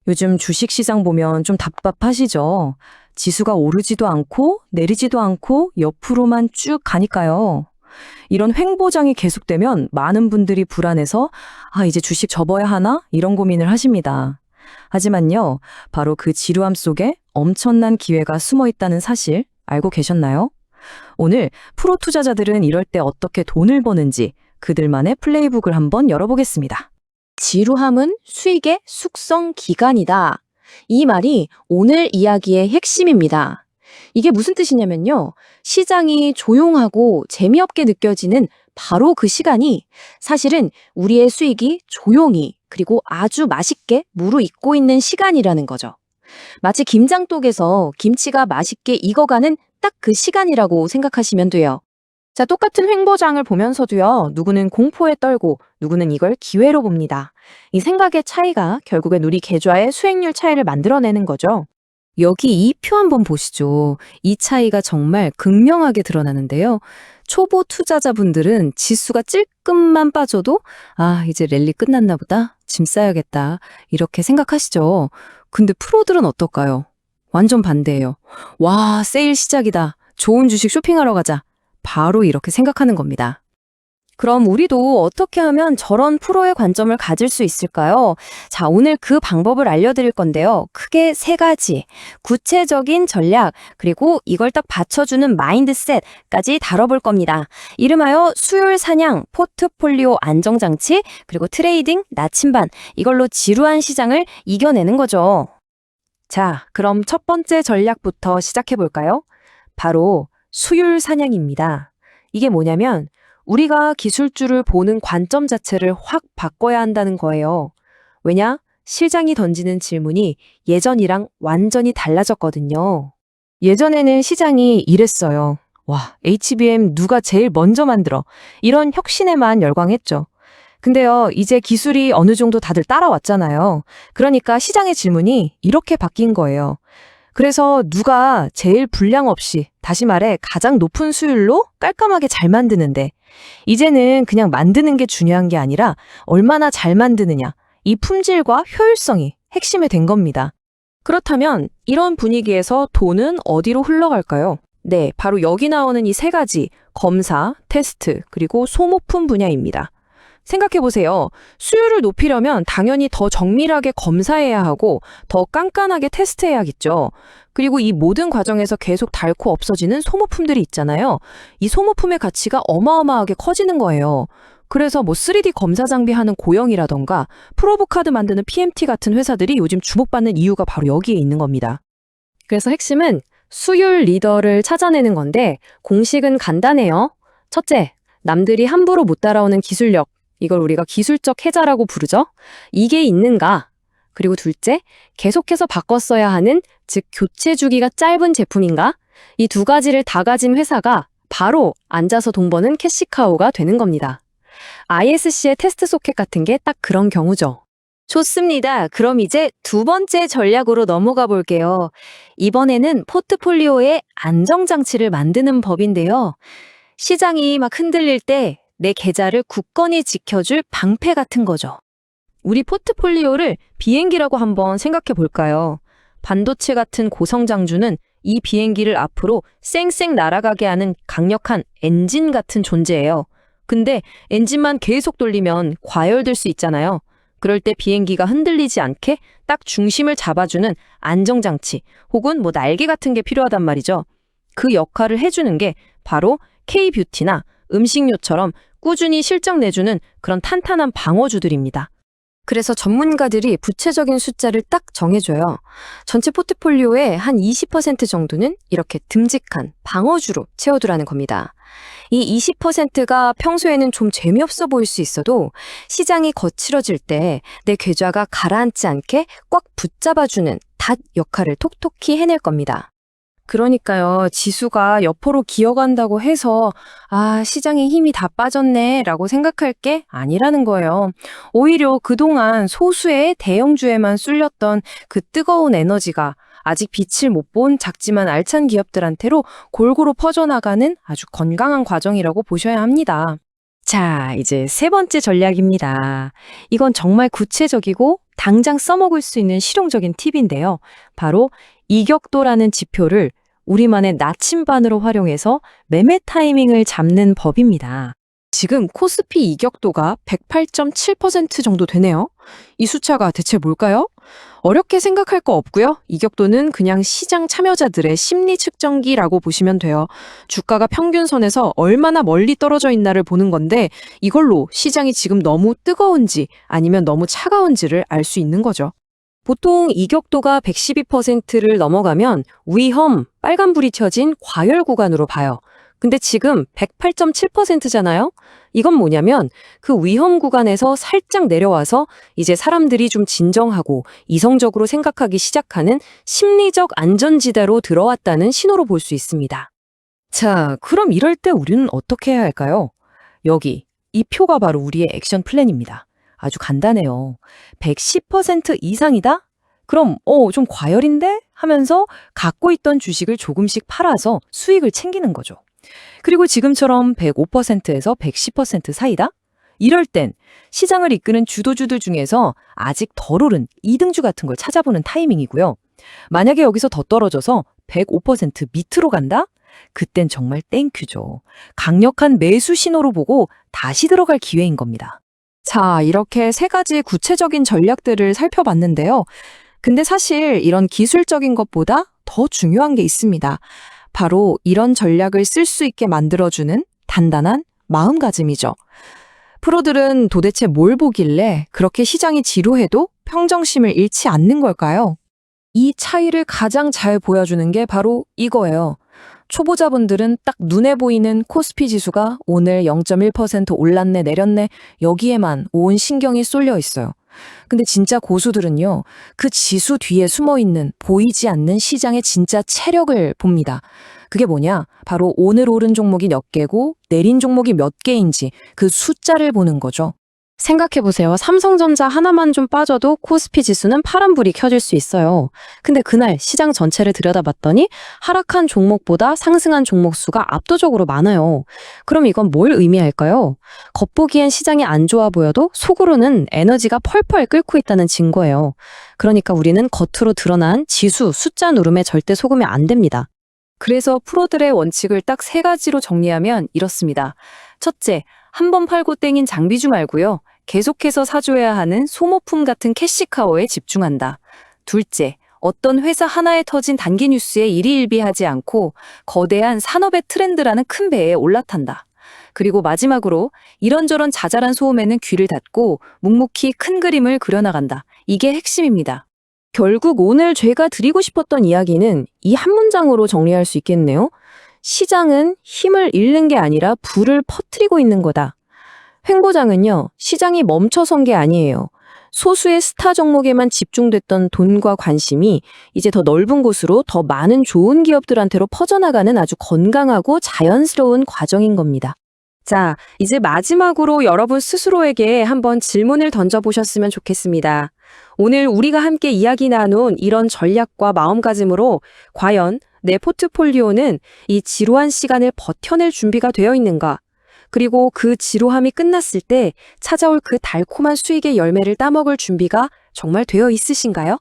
요즘 주식시장 보면 좀 답답하시죠? 지수가 오르지도 않고 내리지도 않고 옆으로만 쭉 가니까요. 이런 횡보장이 계속되면 많은 분들이 불안해서 이제 주식 접어야 하나? 이런 고민을 하십니다. 하지만요, 바로 그 지루함 속에 엄청난 기회가 숨어 있다는 사실 알고 계셨나요? 오늘 프로 투자자들은 이럴 때 어떻게 돈을 버는지 그들만의 플레이북을 한번 열어보겠습니다. 지루함은 수익의 숙성 기간이다. 이 말이 오늘 이야기의 핵심입니다. 이게 무슨 뜻이냐면요. 시장이 조용하고 재미없게 느껴지는 바로 그 시간이 사실은 우리의 수익이 조용히 그리고 아주 맛있게 무르익고 있는 시간이라는 거죠. 마치 김장독에서 김치가 맛있게 익어가는 딱 그 시간이라고 생각하시면 돼요. 자, 똑같은 횡보장을 보면서도요, 누구는 공포에 떨고 누구는 이걸 기회로 봅니다. 이 생각의 차이가 결국엔 우리 계좌의 수익률 차이를 만들어내는 거죠. 여기 이 표 한번 보시죠. 이 차이가 정말 극명하게 드러나는데요. 초보 투자자분들은 지수가 찔끔만 빠져도 이제 랠리 끝났나 보다. 짐 싸야겠다. 이렇게 생각하시죠. 근데 프로들은 어떨까요? 완전 반대예요. 와, 세일 시작이다. 좋은 주식 쇼핑하러 가자. 바로 이렇게 생각하는 겁니다. 그럼 우리도 어떻게 하면 저런 프로의 관점을 가질 수 있을까요? 자, 오늘 그 방법을 알려드릴 건데요. 크게 세 가지. 구체적인 전략, 그리고 이걸 딱 받쳐주는 마인드셋까지 다뤄볼 겁니다. 이름하여 수요일 사냥, 포트폴리오 안정장치, 그리고 트레이딩, 나침반. 이걸로 지루한 시장을 이겨내는 거죠. 자, 그럼 첫 번째 전략부터 시작해볼까요? 바로 수요일 사냥입니다. 이게 뭐냐면 우리가 기술주를 보는 관점 자체를 확 바꿔야 한다는 거예요. 왜냐? 시장이 던지는 질문이 예전이랑 완전히 달라졌거든요. 예전에는 시장이 이랬어요. 와, HBM 누가 제일 먼저 만들어? 이런 혁신에만 열광했죠. 근데요, 이제 기술이 어느 정도 다들 따라왔잖아요. 그러니까 시장의 질문이 이렇게 바뀐 거예요. 그래서 누가 제일 불량 없이, 다시 말해 가장 높은 수율로 깔끔하게 잘 만드는데, 이제는 그냥 만드는 게 중요한 게 아니라 얼마나 잘 만드느냐, 이 품질과 효율성이 핵심이 된 겁니다. 그렇다면 이런 분위기에서 돈은 어디로 흘러갈까요? 네, 바로 여기 나오는 이 세 가지, 검사, 테스트, 그리고 소모품 분야입니다. 생각해보세요. 수율을 높이려면 당연히 더 정밀하게 검사해야 하고 더 깐깐하게 테스트해야겠죠. 그리고 이 모든 과정에서 계속 닳고 없어지는 소모품들이 있잖아요. 이 소모품의 가치가 어마어마하게 커지는 거예요. 그래서 3D 검사 장비하는 고영이라던가 프로브 카드 만드는 PMT 같은 회사들이 요즘 주목받는 이유가 바로 여기에 있는 겁니다. 그래서 핵심은 수율 리더를 찾아내는 건데 공식은 간단해요. 첫째, 남들이 함부로 못 따라오는 기술력. 이걸 우리가 기술적 해자라고 부르죠. 이게 있는가? 그리고 둘째, 계속해서 바꿨어야 하는, 즉 교체 주기가 짧은 제품인가? 이 두 가지를 다 가진 회사가 바로 앉아서 돈 버는 캐시카우가 되는 겁니다. ISC의 테스트 소켓 같은 게 딱 그런 경우죠. 좋습니다. 그럼 이제 두 번째 전략으로 넘어가 볼게요. 이번에는 포트폴리오의 안정장치를 만드는 법인데요. 시장이 막 흔들릴 때 내 계좌를 굳건히 지켜줄 방패 같은 거죠. 우리 포트폴리오를 비행기라고 한번 생각해 볼까요? 반도체 같은 고성장주는 이 비행기를 앞으로 쌩쌩 날아가게 하는 강력한 엔진 같은 존재예요. 근데 엔진만 계속 돌리면 과열될 수 있잖아요. 그럴 때 비행기가 흔들리지 않게 딱 중심을 잡아주는 안정장치 혹은 날개 같은 게 필요하단 말이죠. 그 역할을 해주는 게 바로 K뷰티나 음식료처럼 꾸준히 실적 내주는 그런 탄탄한 방어주들입니다. 그래서 전문가들이 구체적인 숫자를 딱 정해줘요. 전체 포트폴리오의 한 20% 정도는 이렇게 듬직한 방어주로 채워두라는 겁니다. 이 20%가 평소에는 좀 재미없어 보일 수 있어도 시장이 거칠어질 때 내 계좌가 가라앉지 않게 꽉 붙잡아주는 닷 역할을 톡톡히 해낼 겁니다. 그러니까요, 지수가 옆으로 기어간다고 해서 시장에 힘이 다 빠졌네 라고 생각할 게 아니라는 거예요. 오히려 그동안 소수의 대형주에만 쏠렸던 그 뜨거운 에너지가 아직 빛을 못 본 작지만 알찬 기업들한테로 골고루 퍼져나가는 아주 건강한 과정이라고 보셔야 합니다. 자, 이제 세 번째 전략입니다. 이건 정말 구체적이고 당장 써먹을 수 있는 실용적인 팁인데요. 바로 이격도라는 지표를 우리만의 나침반으로 활용해서 매매 타이밍을 잡는 법입니다. 지금 코스피 이격도가 108.7% 정도 되네요. 이 숫자가 대체 뭘까요? 어렵게 생각할 거 없고요. 이격도는 그냥 시장 참여자들의 심리 측정기라고 보시면 돼요. 주가가 평균선에서 얼마나 멀리 떨어져 있나를 보는 건데 이걸로 시장이 지금 너무 뜨거운지 아니면 너무 차가운지를 알 수 있는 거죠. 보통 이격도가 112%를 넘어가면 위험, 빨간불이 켜진 과열 구간으로 봐요. 근데 지금 108.7%잖아요? 이건 뭐냐면 그 위험 구간에서 살짝 내려와서 이제 사람들이 좀 진정하고 이성적으로 생각하기 시작하는 심리적 안전지대로 들어왔다는 신호로 볼 수 있습니다. 자, 그럼 이럴 때 우리는 어떻게 해야 할까요? 여기, 이 표가 바로 우리의 액션 플랜입니다. 아주 간단해요. 110% 이상이다? 그럼, 좀 과열인데? 하면서 갖고 있던 주식을 조금씩 팔아서 수익을 챙기는 거죠. 그리고 지금처럼 105%에서 110% 사이다? 이럴 땐 시장을 이끄는 주도주들 중에서 아직 덜 오른 2등주 같은 걸 찾아보는 타이밍이고요. 만약에 여기서 더 떨어져서 105% 밑으로 간다? 그땐 정말 땡큐죠. 강력한 매수 신호로 보고 다시 들어갈 기회인 겁니다. 자, 이렇게 세 가지 구체적인 전략들을 살펴봤는데요. 근데 사실 이런 기술적인 것보다 더 중요한 게 있습니다. 바로 이런 전략을 쓸 수 있게 만들어주는 단단한 마음가짐이죠. 프로들은 도대체 뭘 보길래 그렇게 시장이 지루해도 평정심을 잃지 않는 걸까요? 이 차이를 가장 잘 보여주는 게 바로 이거예요. 초보자분들은 딱 눈에 보이는 코스피 지수가 오늘 0.1% 올랐네 내렸네 여기에만 온 신경이 쏠려 있어요. 근데 진짜 고수들은요, 그 지수 뒤에 숨어있는 보이지 않는 시장의 진짜 체력을 봅니다. 그게 뭐냐? 바로 오늘 오른 종목이 몇 개고 내린 종목이 몇 개인지 그 숫자를 보는 거죠. 생각해보세요. 삼성전자 하나만 좀 빠져도 코스피 지수는 파란불이 켜질 수 있어요. 근데 그날 시장 전체를 들여다봤더니 하락한 종목보다 상승한 종목 수가 압도적으로 많아요. 그럼 이건 뭘 의미할까요? 겉보기엔 시장이 안 좋아 보여도 속으로는 에너지가 펄펄 끓고 있다는 증거예요. 그러니까 우리는 겉으로 드러난 지수, 숫자 누름에 절대 속으면 안 됩니다. 그래서 프로들의 원칙을 딱 세 가지로 정리하면 이렇습니다. 첫째, 한 번 팔고 땡인 장비주 말고요. 계속해서 사줘야 하는 소모품 같은 캐시카우에 집중한다. 둘째, 어떤 회사 하나에 터진 단기 뉴스에 일희일비하지 않고 거대한 산업의 트렌드라는 큰 배에 올라탄다. 그리고 마지막으로 이런저런 자잘한 소음에는 귀를 닫고 묵묵히 큰 그림을 그려나간다. 이게 핵심입니다. 결국 오늘 제가 드리고 싶었던 이야기는 이 한 문장으로 정리할 수 있겠네요. 시장은 힘을 잃는 게 아니라 불을 퍼뜨리고 있는 거다. 횡보장은요, 시장이 멈춰선 게 아니에요. 소수의 스타 종목에만 집중됐던 돈과 관심이 이제 더 넓은 곳으로 더 많은 좋은 기업들한테로 퍼져나가는 아주 건강하고 자연스러운 과정인 겁니다. 자, 이제 마지막으로 여러분 스스로에게 한번 질문을 던져보셨으면 좋겠습니다. 오늘 우리가 함께 이야기 나눈 이런 전략과 마음가짐으로 과연 내 포트폴리오는 이 지루한 시간을 버텨낼 준비가 되어 있는가? 그리고 그 지루함이 끝났을 때 찾아올 그 달콤한 수익의 열매를 따먹을 준비가 정말 되어 있으신가요?